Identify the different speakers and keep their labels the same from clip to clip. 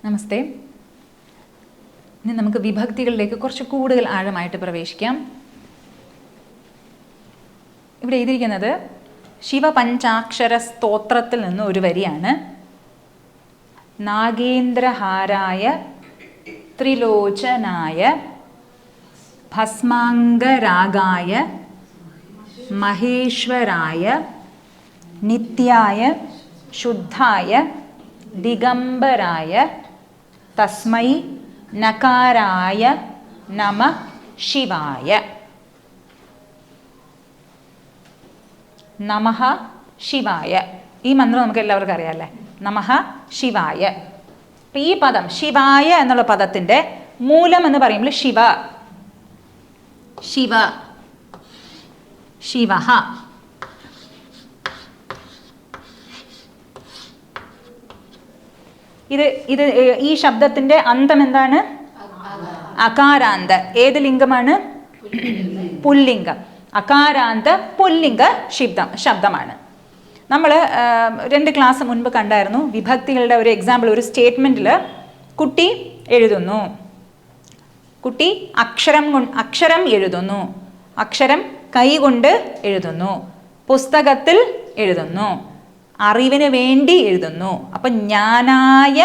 Speaker 1: നമസ്തേ. ഇനി നമുക്ക് വിഭക്തികളിലേക്ക് കുറച്ച് കൂടുതൽ ആഴമായിട്ട് പ്രവേശിക്കാം. ഇവിടെ എഴുതിയിരിക്കുന്നത് ശിവപഞ്ചാക്ഷര സ്തോത്രത്തിൽ നിന്ന് ഒരു വരിയാണ്. നാഗേന്ദ്രഹാരായ ത്രിലോചനായ ഭസ്മാംഗരാഗായ മഹേശ്വരായ നിത്യായ ശുദ്ധായ ദിഗംബരായ തസ്മൈ നകാരായ നമ ശിവായ. നമഃ ശിവായ. ഈ മന്ത്രം നമുക്ക് എല്ലാവർക്കും അറിയാമല്ലേ? നമഃ ശിവായ. അപ്പം ഈ പദം ശിവായ എന്നുള്ള പദത്തിൻ്റെ മൂലം എന്ന് പറയുമ്പോൾ ശിവ, ശിവ, ശിവഃ. ഇത് ഈ ശബ്ദത്തിൻ്റെ അന്തം എന്താണ്? അകാരാന്ത. ഏത് ലിംഗമാണ്? പുല്ലിംഗം. അകാരാന്ത പുല്ലിംഗ ശബ്ദമാണ്. നമ്മൾ 2 ക്ലാസ് മുൻപ് കണ്ടായിരുന്നു വിഭക്തികളുടെ ഒരു എക്സാമ്പിൾ. ഒരു സ്റ്റേറ്റ്മെൻറ്റിൽ കുട്ടി എഴുതുന്നു, കുട്ടി അക്ഷരം എഴുതുന്നു, അക്ഷരം കൈകൊണ്ട് എഴുതുന്നു, പുസ്തകത്തിൽ എഴുതുന്നു, അറിവിന് വേണ്ടി എഴുതുന്നു. അപ്പം ജ്ഞാനായ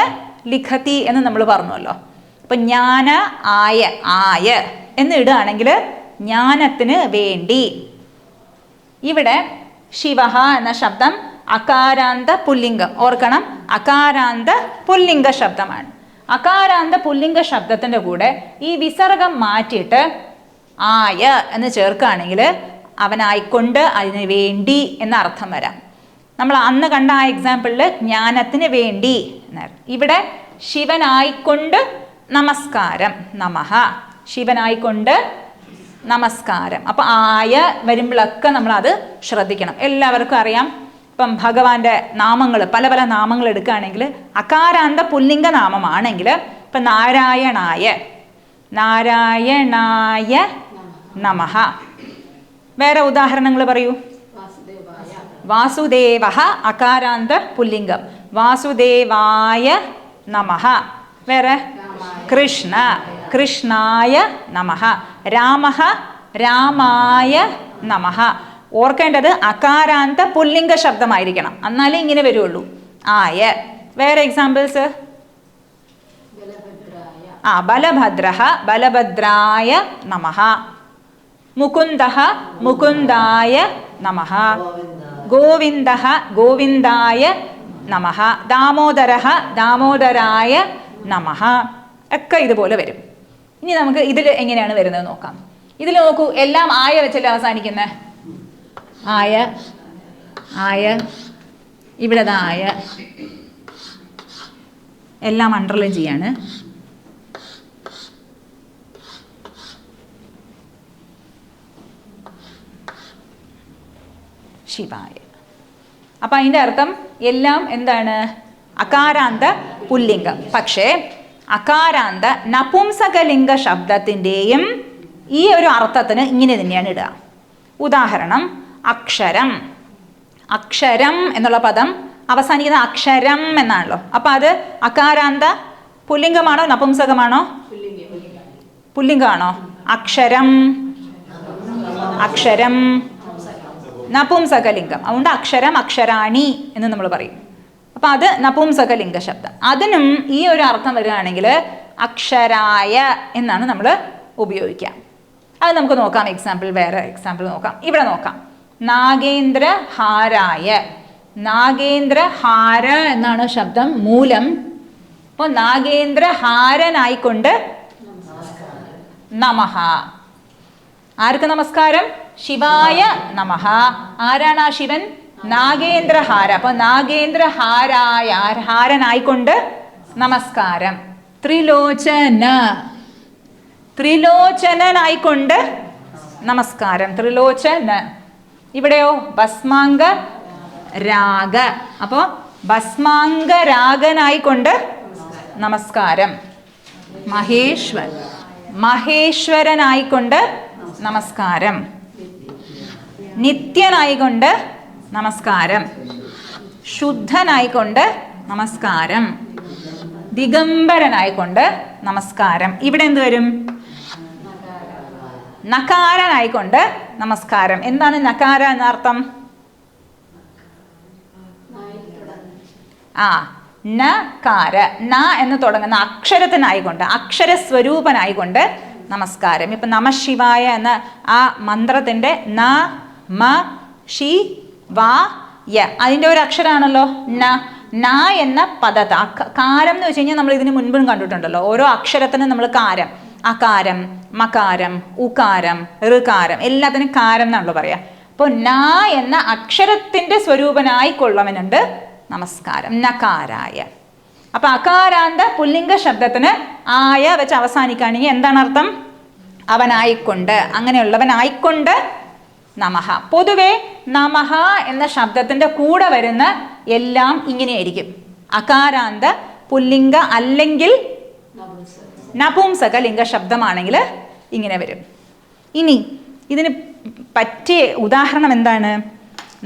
Speaker 1: ലിഖതി എന്ന് നമ്മൾ പറഞ്ഞല്ലോ. അപ്പം ജ്ഞാന ആയ എന്ന് ഇടുകയാണെങ്കിൽ ജ്ഞാനത്തിന് വേണ്ടി. ഇവിടെ ശിവഃ എന്ന ശബ്ദം അകാരാന്ത പുല്ലിംഗം. ഓർക്കണം, അകാരാന്ത പുല്ലിംഗ ശബ്ദമാണ്. അകാരാന്ത പുല്ലിംഗ ശബ്ദത്തിൻ്റെ കൂടെ ഈ വിസർഗം മാറ്റിയിട്ട് ആയ എന്ന് ചേർക്കുകയാണെങ്കിൽ അവനായിക്കൊണ്ട് അതിന് വേണ്ടി എന്ന അർത്ഥം വരാം. നമ്മൾ അന്ന് കണ്ട ആ എക്സാമ്പിളിൽ ജ്ഞാനത്തിന് വേണ്ടി എന്നായിരുന്നു. ഇവിടെ ശിവനായിക്കൊണ്ട് നമസ്കാരം, നമഃ, ശിവനായിക്കൊണ്ട് നമസ്കാരം. അപ്പം ആയ വരുമ്പോഴൊക്കെ നമ്മളത് ശ്രദ്ധിക്കണം. എല്ലാവർക്കും അറിയാം, ഇപ്പം ഭഗവാന്റെ നാമങ്ങൾ പല പല നാമങ്ങൾ എടുക്കുകയാണെങ്കിൽ അകാരാന്ത പുല്ലിംഗ നാമമാണെങ്കിൽ ഇപ്പം നാരായണായ, നാരായണായ നമഃ. വേറെ ഉദാഹരണങ്ങൾ പറയൂ. വാസുദേവഃ അകാരാന്ത പുല്ലിംഗം, വാസുദേവായ നമഃ. വേറെ കൃഷ്ണ, കൃഷ്ണായ നമഃ. രാമഃ, രാമായ നമഃ. ഓർക്കേണ്ടത് അകാരാന്ത പുല്ലിംഗ ശബ്ദമായിരിക്കണം, എന്നാലേ ഇങ്ങനെ വരുള്ളൂ. ആയ. വേറെ എക്സാമ്പിൾസ്? ബലഭദ്രഃ, ബലഭദ്രായ നമഃ. മുകുന്ദഃ, മുകുന്ദായ നമഃ. ഗോവിന്ദഃ, ഗോവിന്ദായ നമഃ. ദാമോദരഃ, ദാമോദരായ നമഃ. ഒക്കെ ഇതുപോലെ വരും. ഇനി നമുക്ക് ഇതിൽ എങ്ങനെയാണ് വരുന്നത് നോക്കാം. ഇതിൽ നോക്കൂ, എല്ലാം ആയ വെച്ചല്ലേ അവസാനിക്കുന്നത്. ആയ, ആയ, ഇവിടെ ആയ, എല്ലാം അണ്ടർലൈൻ ചെയ്യാണ്. ശിവായ. അപ്പം അതിൻ്റെ അർത്ഥം എല്ലാം എന്താണ്? അകാരാന്ത പുല്ലിംഗം. പക്ഷേ അകാരാന്ത നപുംസകലിംഗ ശബ്ദത്തിൻ്റെയും ഈ ഒരു അർത്ഥത്തിന് ഇങ്ങനെ തന്നെയാണ് ഇടുക. ഉദാഹരണം, അക്ഷരം. അക്ഷരം എന്നുള്ള പദം അവസാനിക്കുന്ന അക്ഷരം എന്നാണല്ലോ. അപ്പം അത് അകാരാന്ത പുല്ലിംഗമാണോ നപുംസകമാണോ? പുല്ലിംഗമാണോ? അക്ഷരം, അക്ഷരം നപുംസകലിംഗം. അതുകൊണ്ട് അക്ഷരം, അക്ഷരാണി എന്ന് നമ്മൾ പറയും. അപ്പം അത് നപുംസകലിംഗ ശബ്ദം. അതിനും ഈ ഒരു അർത്ഥം വരികയാണെങ്കിൽ അക്ഷരായ എന്നാണ് നമ്മൾ ഉപയോഗിക്കുക. അത് നമുക്ക് നോക്കാം. എക്സാമ്പിൾ, വേറെ എക്സാമ്പിൾ നോക്കാം. ഇവിടെ നോക്കാം. നാഗേന്ദ്രഹാരായ. നാഗേന്ദ്രഹാര എന്നാണ് ശബ്ദം മൂലം. അപ്പോൾ നാഗേന്ദ്രഹാരനായിക്കൊണ്ട് നമഃ. ആർക്ക് നമസ്കാരം? ശിവായ നമഃ. ആരാണ് ആ ശിവൻ? നാഗേന്ദ്രഹാര. അപ്പൊ നാഗേന്ദ്രഹാരായ, ഹാരനായിക്കൊണ്ട് നമസ്കാരം. ത്രിലോചന, ത്രിലോചനായിക്കൊണ്ട് നമസ്കാരം. ത്രിലോചന. ഇവിടെയോ ഭസ്മാംഗ രാഗ. അപ്പോ ഭസ്മാംഗരാഗനായിക്കൊണ്ട് നമസ്കാരം. മഹേശ്വരൻ, മഹേശ്വരനായിക്കൊണ്ട് നമസ്കാരം. നിത്യനായിക്കൊണ്ട് നമസ്കാരം. ശുദ്ധനായിക്കൊണ്ട് നമസ്കാരം. ദിഗംബരനായിക്കൊണ്ട് നമസ്കാരം. ഇവിടെ എന്ത് വരും? നകാരനായിക്കൊണ്ട് നമസ്കാരം. എന്താണ് നകാര എന്നർത്ഥം? നകാര, ന എന്ന് തുടങ്ങുന്ന അക്ഷരത്തിനായിക്കൊണ്ട്, അക്ഷരസ്വരൂപനായിക്കൊണ്ട് നമസ്കാരം. ഇപ്പൊ നമഃശിവായ എന്ന ആ മന്ത്രത്തിന്റെ ന മ ഷി വാ യ, അതിൻ്റെ ഒരു അക്ഷരമാണല്ലോ ന. ന എന്ന പദത്തെ കാരം എന്ന് വെച്ച് കഴിഞ്ഞാൽ നമ്മൾ ഇതിന് മുൻപും കണ്ടിട്ടുണ്ടല്ലോ. ഓരോ അക്ഷരത്തിനും നമ്മൾ കാരം, അകാരം, മകാരം, ഉകാരം, ഋകാരം, എല്ലാത്തിനും കാരം എന്നാണല്ലോ പറയാ. അപ്പോൾ ന എന്ന അക്ഷരത്തിന്റെ സ്വരൂപനായി കൊള്ളവനുണ്ട് നമസ്കാരം, നകാരായ. അപ്പൊ അകാരാന്ത പുല്ലിംഗ ശബ്ദത്തിന് ആയ വെച്ച് അവസാനിക്കുകയാണെങ്കിൽ എന്താണ് അർത്ഥം? അവനായിക്കൊണ്ട്, അങ്ങനെയുള്ളവനായിക്കൊണ്ട് നമഃ. പൊതുവെ നമഃ എന്ന ശബ്ദത്തിന്റെ കൂടെ വരുന്ന എല്ലാം ഇങ്ങനെയായിരിക്കും. അകാരാന്ത പുല്ലിംഗ അല്ലെങ്കിൽ നപുംസക ലിംഗ ശബ്ദമാണെങ്കിൽ ഇങ്ങനെ വരും. ഇനി ഇതിന് പറ്റിയ ഉദാഹരണം എന്താണ്?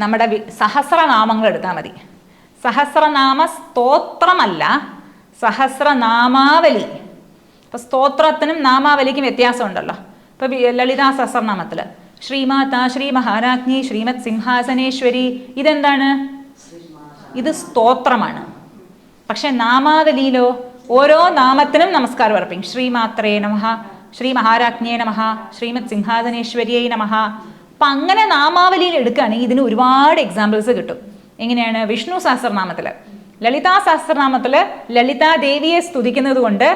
Speaker 1: നമ്മുടെ സഹസ്രനാമങ്ങൾ എടുത്താൽ മതി. സഹസ്രനാമ സ്തോത്രമല്ല, സഹസ്രനാമാവലി. ഇപ്പൊ സ്തോത്രത്തിനും നാമാവലിക്കും വ്യത്യാസമുണ്ടല്ലോ. ഇപ്പൊ ലളിതാ സഹസ്രനാമത്തില് ശ്രീമാത, ശ്രീ മഹാരാജ്ഞി, ശ്രീമത് സിംഹാസനേശ്വരി, ഇതെന്താണ്? ഇത് സ്തോത്രമാണ്. പക്ഷെ നാമാവലിയിലോ ഓരോ നാമത്തിനും നമസ്കാരം അർപ്പിക്കും. ശ്രീമാത്രേ നമഃ, ശ്രീ മഹാരാജ്ഞിയെ നമഃ, ശ്രീമത് സിംഹാസനേശ്വരിയെ നമഃ. അപ്പം അങ്ങനെ നാമാവലിയിൽ എടുക്കുകയാണെങ്കിൽ ഇതിന് ഒരുപാട് എക്സാമ്പിൾസ് കിട്ടും. എങ്ങനെയാണ്? വിഷ്ണു സഹസ്രനാമത്തിൽ, ലളിതാ സഹസ്രനാമത്തിൽ ലളിതാ ദേവിയെ സ്തുതിക്കുന്നത് കൊണ്ട്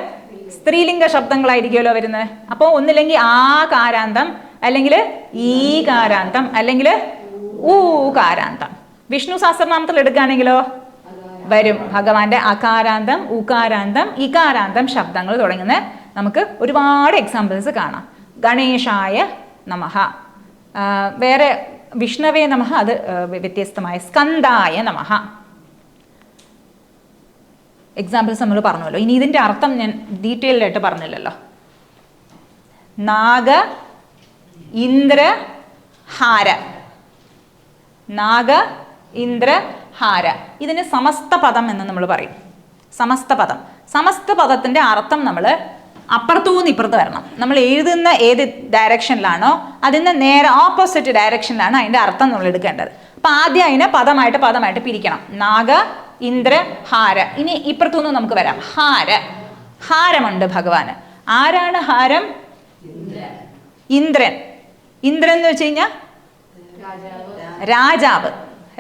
Speaker 1: സ്ത്രീലിംഗ ശബ്ദങ്ങളായിരിക്കുമല്ലോ വരുന്നത്. അപ്പോൾ ഒന്നില്ലെങ്കിൽ ആ കാരാന്തം, അല്ലെങ്കിൽ ഈ കാരാന്തം, അല്ലെങ്കിൽ ഊ കാരാന്തം. വിഷ്ണു സഹസ്രനാമത്തിൽ എടുക്കുകയാണെങ്കിലോ വരും ഭഗവാന്റെ അകാരാന്തം, ഉകാരാന്തം, ഇകാരാന്തം ശബ്ദങ്ങൾ തുടങ്ങുന്ന നമുക്ക് ഒരുപാട് എക്സാമ്പിൾസ് കാണാം. ഗണേശായ നമഃ, വേറെ വിഷ്ണവേ നമഃ, അത് വ്യത്യസ്തമായ സ്കന്ദായ നമഃ. എക്സാമ്പിൾസ് നമ്മൾ പറഞ്ഞല്ലോ. ഇനി ഇതിൻ്റെ അർത്ഥം ഞാൻ ഡീറ്റെയിൽഡ് ആയിട്ട് പറഞ്ഞില്ലല്ലോ. നാഗ ഇന്ദ്ര ഹാര, നാഗ ഇന്ദ്ര ഹാര, ഇതിന് സമസ്ത പദം എന്ന് നമ്മൾ പറയും. സമസ്ത പദം, സമസ്ത പദത്തിൻ്റെ അർത്ഥം നമ്മൾ അപ്പുറത്തുനിന്ന് ഇപ്പുറത്ത് വരണം. നമ്മൾ എഴുതുന്ന ഏത് ഡയറക്ഷനിലാണോ അതിന് നേരെ ഓപ്പോസിറ്റ് ഡയറക്ഷനിലാണ് അതിൻ്റെ അർത്ഥം നമ്മൾ എടുക്കേണ്ടത്. അപ്പം ആദ്യം അതിനെ പദമായിട്ട് പിരിക്കണം. നാഗ ഇന്ദ്ര ഹാര. ഇനി ഇപ്പുറത്തുനിന്ന് നമുക്ക് വരാം. ഹാര, ഹാരമുണ്ട് ഭഗവാന്. ആരാണ് ഹാരം? ഇന്ദ്രൻ. ഇന്ദ്രൻ എന്ന് വെച്ച് കഴിഞ്ഞാൽ രാജാവ്.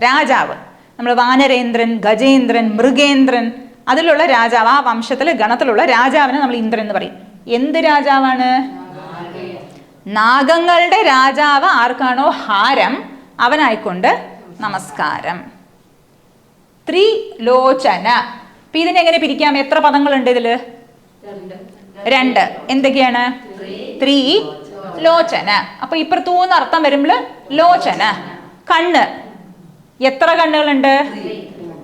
Speaker 1: രാജാവ് നമ്മൾ വാനരേന്ദ്രൻ, ഗജേന്ദ്രൻ, മൃഗേന്ദ്രൻ, അതിലുള്ള രാജാവ്, ആ വംശത്തിൽ ഗണത്തിലുള്ള രാജാവിനെ നമ്മൾ ഇന്ദ്രൻ എന്ന് പറയും. എന്ത് രാജാവാണ്? നാഗങ്ങളുടെ രാജാവ് ആർക്കാണോ ഹാരം, അവനായിക്കൊണ്ട് നമസ്കാരം. ത്രിലോചന. അപ്പൊ ഇതിനെങ്ങനെ പിരിക്കാം? എത്ര പദങ്ങളുണ്ട് ഇതില്? 2. എന്തൊക്കെയാണ്? ത്രിലോചന. അപ്പൊ ഇപ്പുറത്തൂന്ന് അർത്ഥം വരുമ്പോൾ ലോചന, കണ്ണ്. എത്ര കണ്ണുകളുണ്ട്?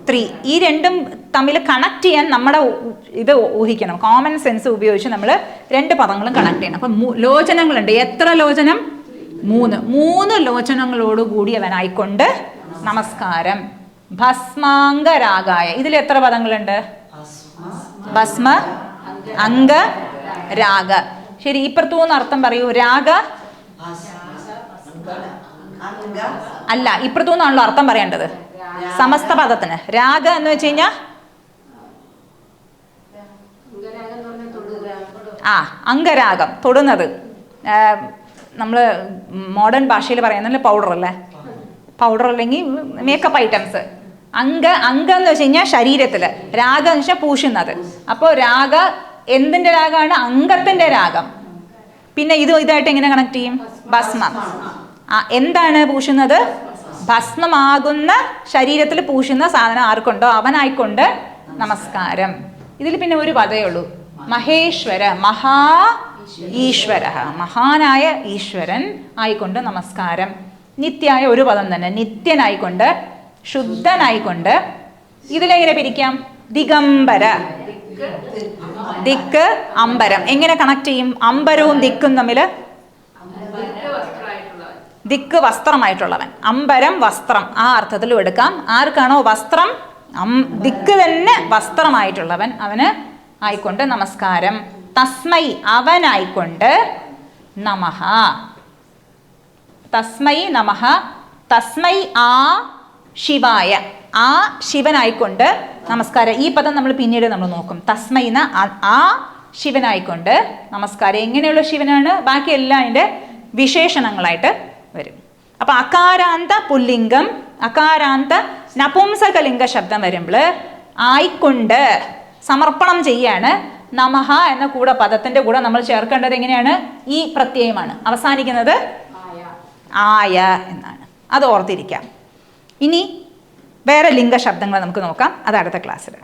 Speaker 1: 3. ഈ രണ്ടും തമ്മിൽ കണക്ട് ചെയ്യാൻ നമ്മുടെ ഇത് ഊഹിക്കണം. കോമൺ സെൻസ് ഉപയോഗിച്ച് നമ്മൾ 2 പദങ്ങളും കണക്ട് ചെയ്യണം. അപ്പം ലോചനങ്ങളുണ്ട്. എത്ര ലോചനം? 3. 3 ലോചനങ്ങളോട് കൂടിയവനായിക്കൊണ്ട് നമസ്കാരം. ഭസ്മാംഗരാഗായ. ഇതിൽ എത്ര പദങ്ങളുണ്ട്? ഭസ്മ, അംഗ, രാഗ. ശരി, ഇപ്പുറത്തൂന്ന് അർത്ഥം പറയൂ. രാഗ അല്ല, ഇപ്പുറത്തൂന്നാണല്ലോ അർത്ഥം പറയേണ്ടത്. സമസ്ത പദത്തിന് രാഗ എന്ന് വെച്ച് കഴിഞ്ഞാൽ അംഗരാഗം, തൊടുന്നത്. നമ്മൾ മോഡേൺ ഭാഷയിൽ പറയുന്നത് പൗഡർ അല്ലേ, പൗഡർ അല്ലെങ്കിൽ മേക്കപ്പ് ഐറ്റംസ്. അംഗം എന്ന് വെച്ച് കഴിഞ്ഞാൽ ശരീരത്തിൽ, രാഗം എന്ന് വെച്ചാൽ പൂശുന്നത്. അപ്പോൾ രാഗ എന്തിൻ്റെ രാഗമാണ്? അംഗത്തിൻ്റെ രാഗം. പിന്നെ ഇതായിട്ട് എങ്ങനെ കണക്ട് ചെയ്യും? ഭസ്മം. എന്താണ് പൂശുന്നത്? ഭസ്മമാകുന്ന ശരീരത്തിൽ പൂശുന്ന സാധനം ആർക്കുണ്ടോ അവനായിക്കൊണ്ട് നമസ്കാരം. ഇതിൽ പിന്നെ ഒരു പദമേ ഉള്ളൂ. മഹേശ്വര, മഹാ ഈശ്വര, മഹാനായ ഈശ്വരൻ ആയിക്കൊണ്ട് നമസ്കാരം. നിത്യായ ഒരു പദം തന്നെ, നിത്യനായിക്കൊണ്ട്, ശുദ്ധനായിക്കൊണ്ട്. ഇതിലെങ്ങനെ പിരിക്കാം? ദിഗംബര, ദിക്ക്, അമ്പരം. എങ്ങനെ കണക്ട് ചെയ്യും? അമ്പരവും ദിക്കും തമ്മിൽ? ദിക്ക് വസ്ത്രമായിട്ടുള്ളവൻ, അമ്പരം വസ്ത്രം, ആ അർത്ഥത്തിലും എടുക്കാം. ആർക്കാണോ വസ്ത്രം, ദിക്ക് തന്നെ വസ്ത്രമായിട്ടുള്ളവൻ, അവന് ആയിക്കൊണ്ട് നമസ്കാരം. തസ്മൈ അവനായിക്കൊണ്ട് നമഃ. തസ്മൈ നമഃ. തസ്മൈ ആ ശിവായ ആ ശിവനായിക്കൊണ്ട് നമസ്കാരം. ഈ പദം നമ്മൾ പിന്നീട് നമ്മൾ നോക്കും. തസ്മൈന ആ ശിവനായിക്കൊണ്ട് നമസ്കാരം. എങ്ങനെയുള്ള ശിവനാണ്? ബാക്കിയെല്ലാം അതിൻ്റെ വിശേഷണങ്ങളായിട്ട് വരും. അപ്പൊ അകാരാന്ത പുല്ലിംഗം അകാരാന്ത നപുംസകലിംഗ ശബ്ദം വരുമ്പോൾ ആയിക്കൊണ്ട് സമർപ്പണം ചെയ്യാണ്. നമഃ എന്ന കൂടെ പദത്തിന്റെ കൂടെ നമ്മൾ ചേർക്കേണ്ടത് എങ്ങനെയാണ്? ഈ പ്രത്യയമാണ്. അവസാനിക്കുന്നത് ആയ എന്നാണ്. അത് ഓർത്തിരിക്കാം. ഇനി വേറെ ലിംഗശബ്ദങ്ങൾ നമുക്ക് നോക്കാം. അത് അടുത്ത ക്ലാസ്സിൽ.